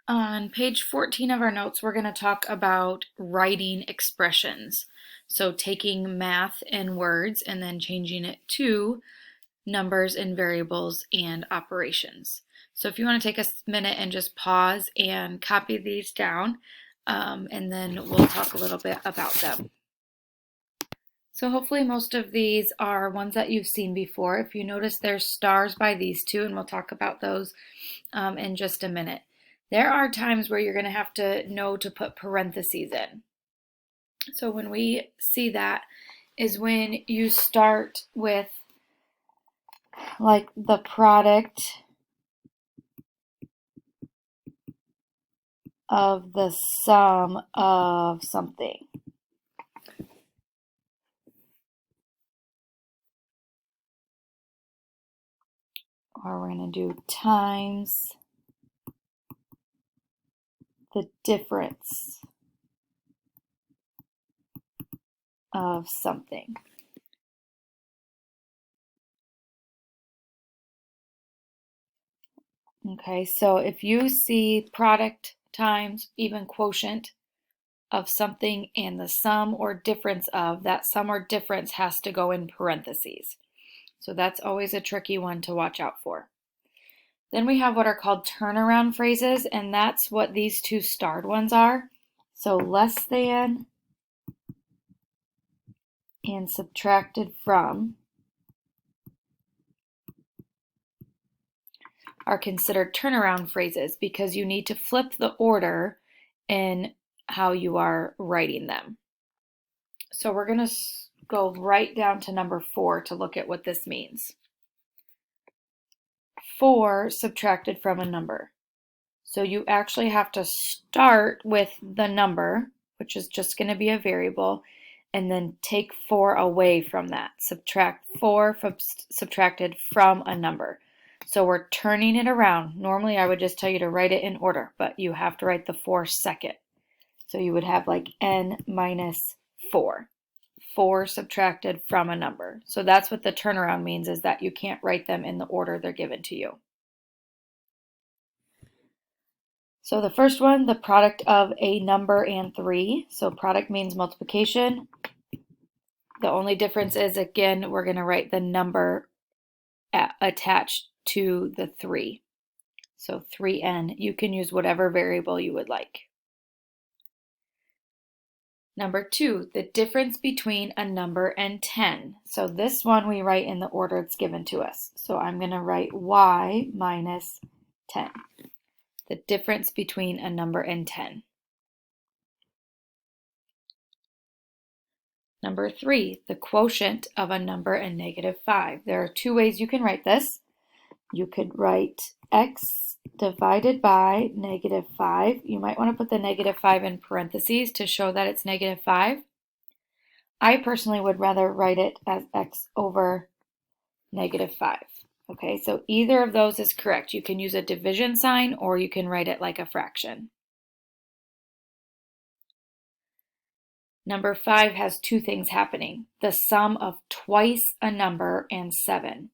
On page 14 of our notes, we're going to talk about writing expressions. So taking math and words and then changing it to numbers and variables and operations. So if you want to take a minute and just pause and copy these down, and then we'll talk a little bit about them. So hopefully most of these are ones that you've seen before. If you notice, there's stars by these two, and we'll talk about those in just a minute. There are times where you're going to have to know to put parentheses in. So when we see that is when you start with like the product of the sum of something. Or we're going to do times the difference of something. Okay, so if you see product times even quotient of something and the sum or difference of, that sum or difference has to go in parentheses. So that's always a tricky one to watch out for. Then we have what are called turnaround phrases, and that's what these two starred ones are. So less than and subtracted from are considered turnaround phrases because you need to flip the order in how you are writing them. So we're going to go right down to number 4 to look at what this means. 4 subtracted from a number. So you actually have to start with the number, which is just going to be a variable, and then take 4 away from that. Subtract 4 from subtracted from a number. So we're turning it around. Normally I would just tell you to write it in order, but you have to write the 4 second. So you would have like n minus 4. 4 subtracted from a number. So that's what the turnaround means, is that you can't write them in the order they're given to you. So the first one, the product of a number and 3. So product means multiplication. The only difference is, again, we're going to write the number attached to the 3. So 3n. You can use whatever variable you would like. Number 2, the difference between a number and 10. So this one we write in the order it's given to us. So I'm going to write y minus 10. The difference between a number and 10. Number 3, the quotient of a number and negative 5. There are 2 ways you can write this. You could write x divided by negative 5. You might want to put the negative 5 in parentheses to show that it's negative 5. I personally would rather write it as x over negative 5. Okay, so either of those is correct. You can use a division sign or you can write it like a fraction. Number 5 has 2 things happening. The sum of twice a number and 7.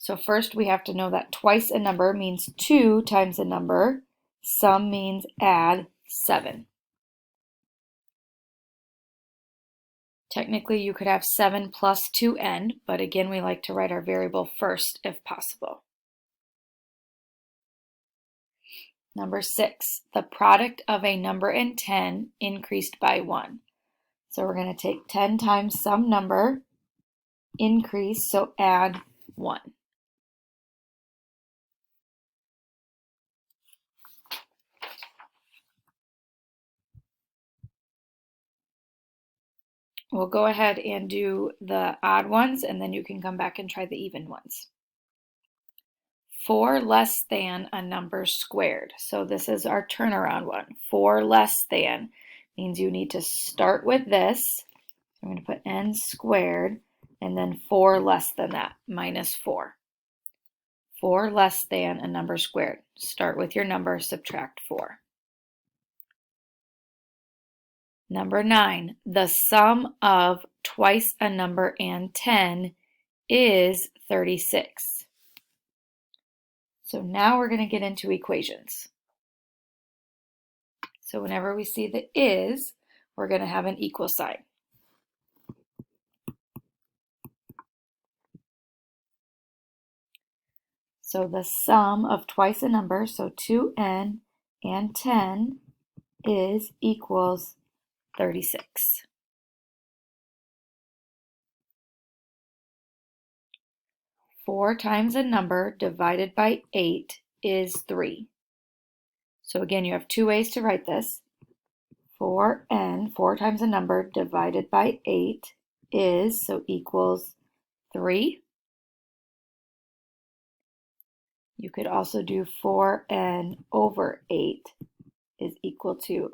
So first we have to know that twice a number means 2 times a number. Sum means add 7. Technically you could have 7 plus 2n, but again we like to write our variable first if possible. Number 6, the product of a number and 10 increased by 1. So we're going to take 10 times some number, increase, so add 1. We'll go ahead and do the odd ones, and then you can come back and try the even ones. 4 less than a number squared. So this is our turnaround one. 4 less than means you need to start with this. I'm going to put n squared, and then 4 less than that, minus 4. 4 less than a number squared. Start with your number, subtract 4. Number 9, the sum of twice a number and 10 is 36. So now we're going to get into equations. So whenever we see the is, we're going to have an equal sign. So the sum of twice a number, so 2n and 10, is equals 36. Four times a number divided by 8 is 3. So again, you have two ways to write this. 4n, 4 times a number divided by 8 is, so equals 3. You could also do 4n over 8 is equal to,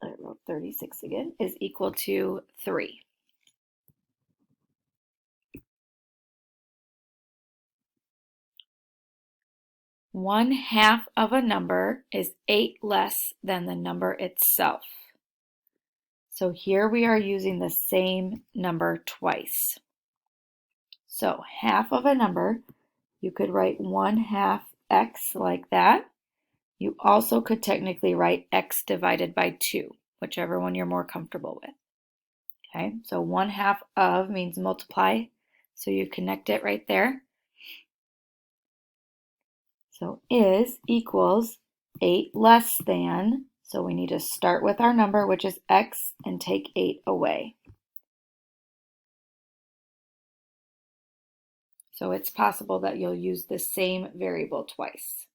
I wrote 36 again, is equal to 3. One half of a number is 8 less than the number itself. So here we are using the same number twice. So half of a number, you could write 1/2 x like that. You also could technically write x divided by 2, whichever one you're more comfortable with. Okay, so 1/2 of means multiply, so you connect it right there. So is equals 8 less than, so we need to start with our number, which is x, and take 8 away. So it's possible that you'll use the same variable twice.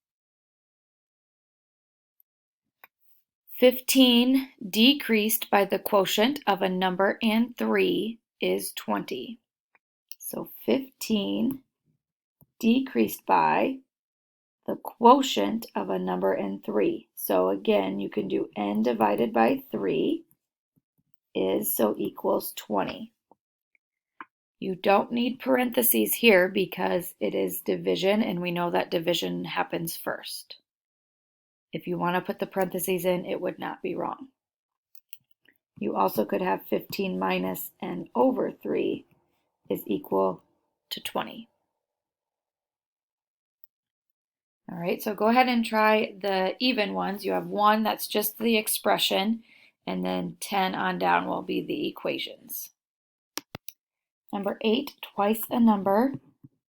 15 decreased by the quotient of a number and 3 is 20. So 15 decreased by the quotient of a number and 3. So again, you can do n divided by 3 is, so equals 20. You don't need parentheses here because it is division, and we know that division happens first. If you want to put the parentheses in, it would not be wrong. You also could have 15 minus n over 3 is equal to 20. All right, so go ahead and try the even ones. You have 1, that's just the expression, and then 10 on down will be the equations. Number 8, twice a number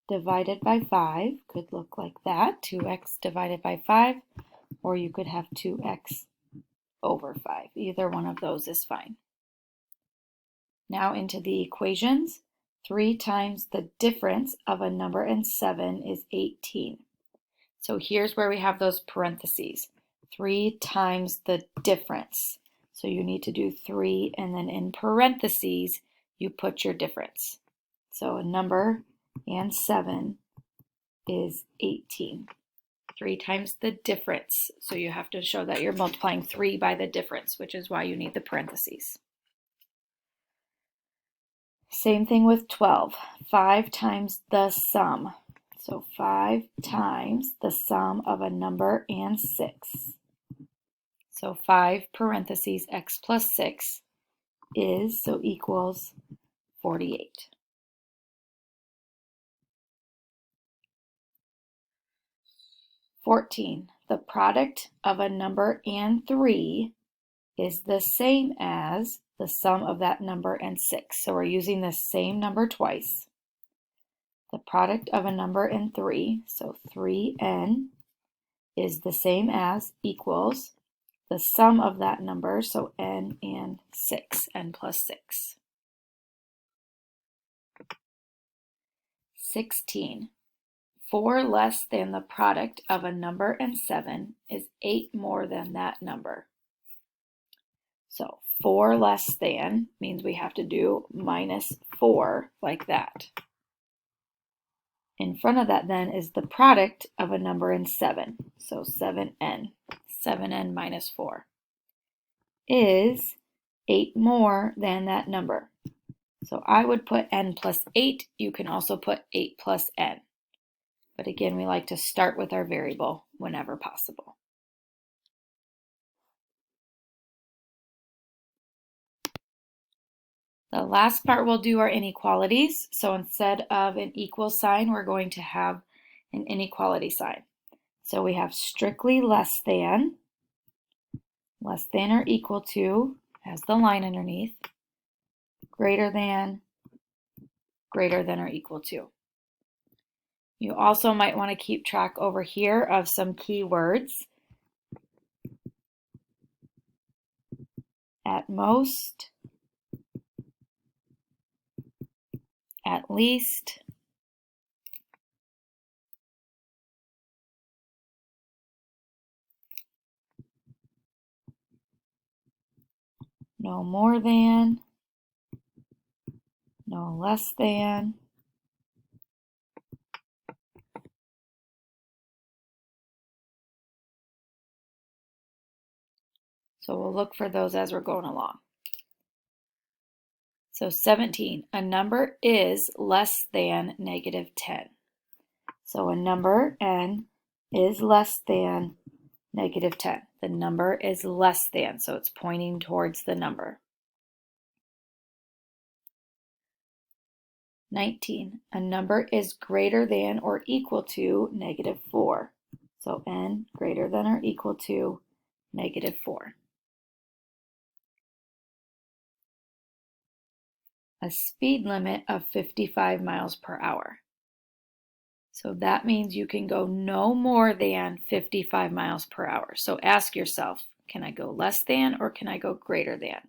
divided by 5 could look like that, 2x divided by 5, or you could have 2x over 5. Either one of those is fine. Now into the equations. 3 times the difference of a number and 7 is 18. So here's where we have those parentheses. 3 times the difference. So you need to do 3, and then in parentheses, you put your difference. So a number and 7 is 18. 3 times the difference. So you have to show that you're multiplying 3 by the difference, which is why you need the parentheses. Same thing with 12. 5 times the sum. So 5 times the sum of a number and 6. So 5 parentheses x plus 6 is, so equals 48. The product of a number and 3 is the same as the sum of that number and 6. So we're using the same number twice. The product of a number and 3, so 3n, is the same as equals the sum of that number, so n and 6, n plus 6. 16. 4 less than the product of a number and 7 is 8 more than that number. So 4 less than means we have to do minus 4 like that. In front of that then is the product of a number and 7. So 7n. 7n minus 4 is 8 more than that number. So I would put n plus 8. You can also put 8 plus n. But again, we like to start with our variable whenever possible. The last part we'll do are inequalities. So instead of an equal sign, we're going to have an inequality sign. So we have strictly less than, less than or equal to, has the line underneath, greater than or equal to. You also might want to keep track over here of some keywords. At most, at least, no more than, no less than, so we'll look for those as we're going along. So 17, a number is less than -10. So a number, n, is less than -10. The number is less than, so it's pointing towards the number. 19, a number is greater than or equal to -4. So n greater than or equal to -4. A speed limit of 55 miles per hour. So that means you can go no more than 55 miles per hour. So ask yourself, can I go less than or can I go greater than?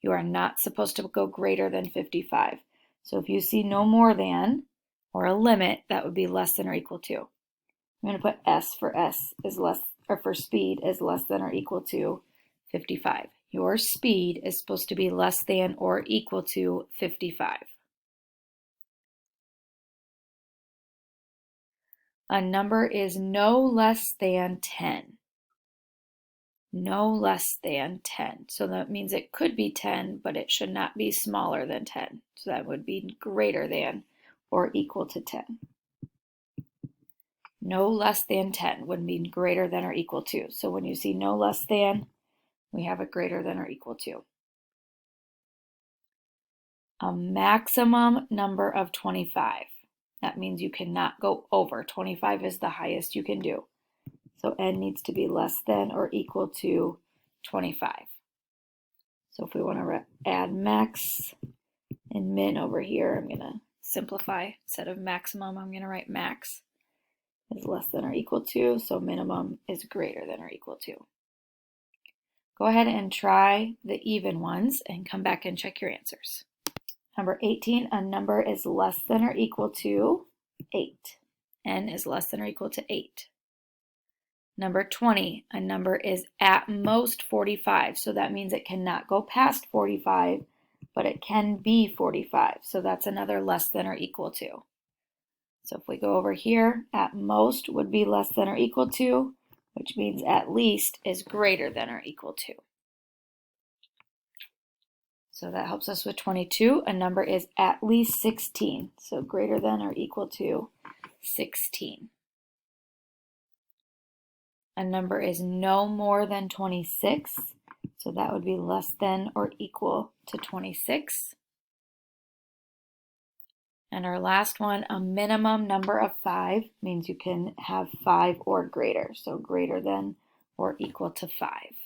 You are not supposed to go greater than 55. So if you see no more than or a limit, that would be less than or equal to. I'm going to put S is less, or for speed is less than or equal to 55. Your speed is supposed to be less than or equal to 55. A number is no less than 10. No less than 10. So that means it could be 10, but it should not be smaller than 10. So that would be greater than or equal to 10. No less than 10 would mean greater than or equal to. So when you see no less than, we have a greater than or equal to. A maximum number of 25. That means you cannot go over. 25 is the highest you can do. So n needs to be less than or equal to 25. So if we want to add max and min over here, I'm going to simplify. Instead of maximum, I'm going to write max is less than or equal to, so minimum is greater than or equal to. Go ahead and try the even ones and come back and check your answers. Number 18, a number is less than or equal to 8. N is less than or equal to 8. Number 20, a number is at most 45. So that means it cannot go past 45, but it can be 45. So that's another less than or equal to. So if we go over here, at most would be less than or equal to, which means at least is greater than or equal to. So that helps us with 22. A number is at least 16. So greater than or equal to 16. A number is no more than 26. So that would be less than or equal to 26. And our last one, a minimum number of 5 means you can have 5 or greater. So greater than or equal to 5.